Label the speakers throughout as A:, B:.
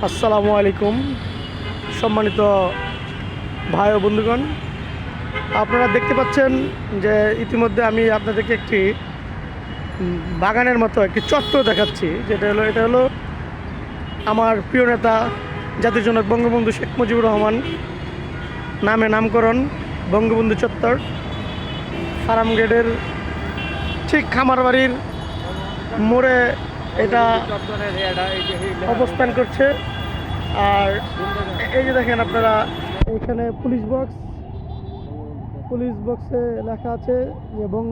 A: আসসালামু আলাইকুম সম্মানিত ভাই ও বন্ধুগণ, আপনারা দেখতে পাচ্ছেন যে ইতিমধ্যে আমি আপনাদেরকে একটি বাগানের মতো একটি চত্বর দেখাচ্ছি। এটা হলো আমার প্রিয় নেতা জাতির জনক বঙ্গবন্ধু শেখ মুজিবুর রহমান নামে নামকরণ বঙ্গবন্ধু চত্বর। ফার্ম গেটের ঠিক খামার বাড়ির মোড়ে এটা অবস্থান করছে। আর এই যে দেখেন আপনারা, এখানে পুলিশ বক্সে লেখা আছে এবং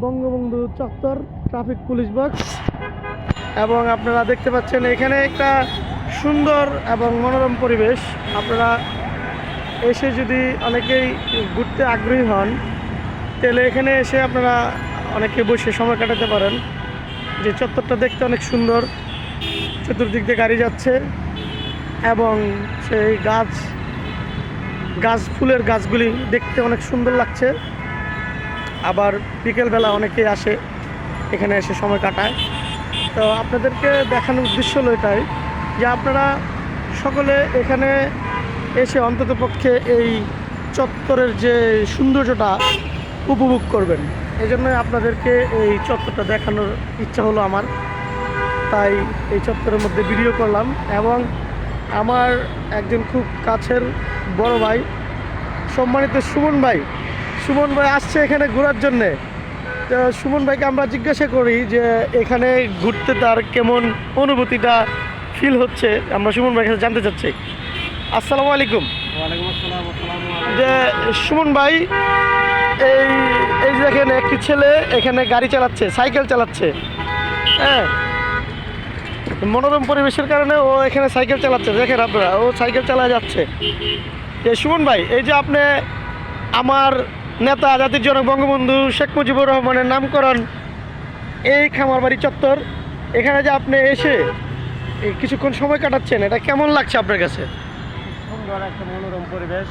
A: বঙ্গবন্ধু চত্বর ট্রাফিক পুলিশ বক্স। এবং আপনারা দেখতে পাচ্ছেন এখানে একটা সুন্দর এবং মনোরম পরিবেশ। আপনারা এসে যদি অনেকেই ঘুরতে আগ্রহী হন, তাহলে এখানে এসে আপনারা অনেকে বসে সময় কাটাতে পারেন। যে চত্বরটা দেখতে অনেক সুন্দর, চতুর্দিক দিয়ে গাড়ি যাচ্ছে এবং সেই গাছ ফুলের গাছগুলি দেখতে অনেক সুন্দর লাগছে। আবার বিকেলবেলা অনেকেই আসে এখানে এসে সময় কাটায়। তো আপনাদেরকে দেখানোর উদ্দেশ্য হলো এটাই যে আপনারা সকলে এখানে এসে অন্ততপক্ষে এই চত্বরের যে সৌন্দর্যটা উপভোগ করবেন। এই জন্যই আপনাদেরকে এই চত্বরটা দেখানোর ইচ্ছা হলো আমার, তাই এই চত্বরের মধ্যে ভিডিও করলাম। এবং আমার একজন খুব কাছের বড় ভাই, সম্মানিত সুমন ভাই আসছে এখানে ঘোরার জন্যে। তো সুমন ভাইকে আমরা জিজ্ঞাসা করি যে এখানে ঘুরতে তার কেমন অনুভূতিটা ফিল হচ্ছে, আমরা সুমন ভাইয়ের কাছে জানতে চাচ্ছি। আসসালামু আলাইকুম।
B: ওয়ালাইকুম আসসালাম।
A: যে সুমন ভাই, এই যে দেখেন একটি ছেলে এখানে গাড়ি চালাচ্ছে, সাইকেল চালাচ্ছে। হ্যাঁ, মনোরম পরিবেশের কারণে ও এখানে সাইকেল চালাচ্ছে। দেখেন আপনারা, ও সাইকেল চালায় যাচ্ছে। যে সুমন ভাই, এই যে আপনি আমার নেতা জাতির জনক বঙ্গবন্ধু শেখ মুজিবুর রহমানের নামকরণ এই খামারবাড়ি চত্বর, এখানে যে আপনি এসে কিছুক্ষণ সময় কাটাচ্ছেন, এটা কেমন লাগছে আপনার কাছে?
B: সুন্দর একটা মনোরম পরিবেশ।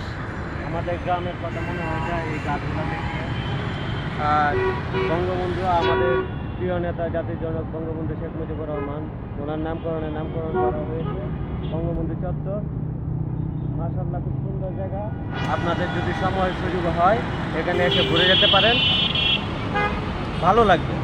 B: আমাদের গ্রামের কথা মনে হয় যায় এই গাছগুলো দেখতে। আর বঙ্গবন্ধু আমাদের প্রিয় নেতা জাতির জনক বঙ্গবন্ধু শেখ মুজিবুর রহমান, ওনার নামকরণ করা হয়েছে বঙ্গবন্ধু চত্বর। মাশাআল্লাহ, খুব সুন্দর জায়গা। আপনাদের যদি সময় সুযোগ হয় এখানে এসে ঘুরে যেতে পারেন, ভালো লাগবে।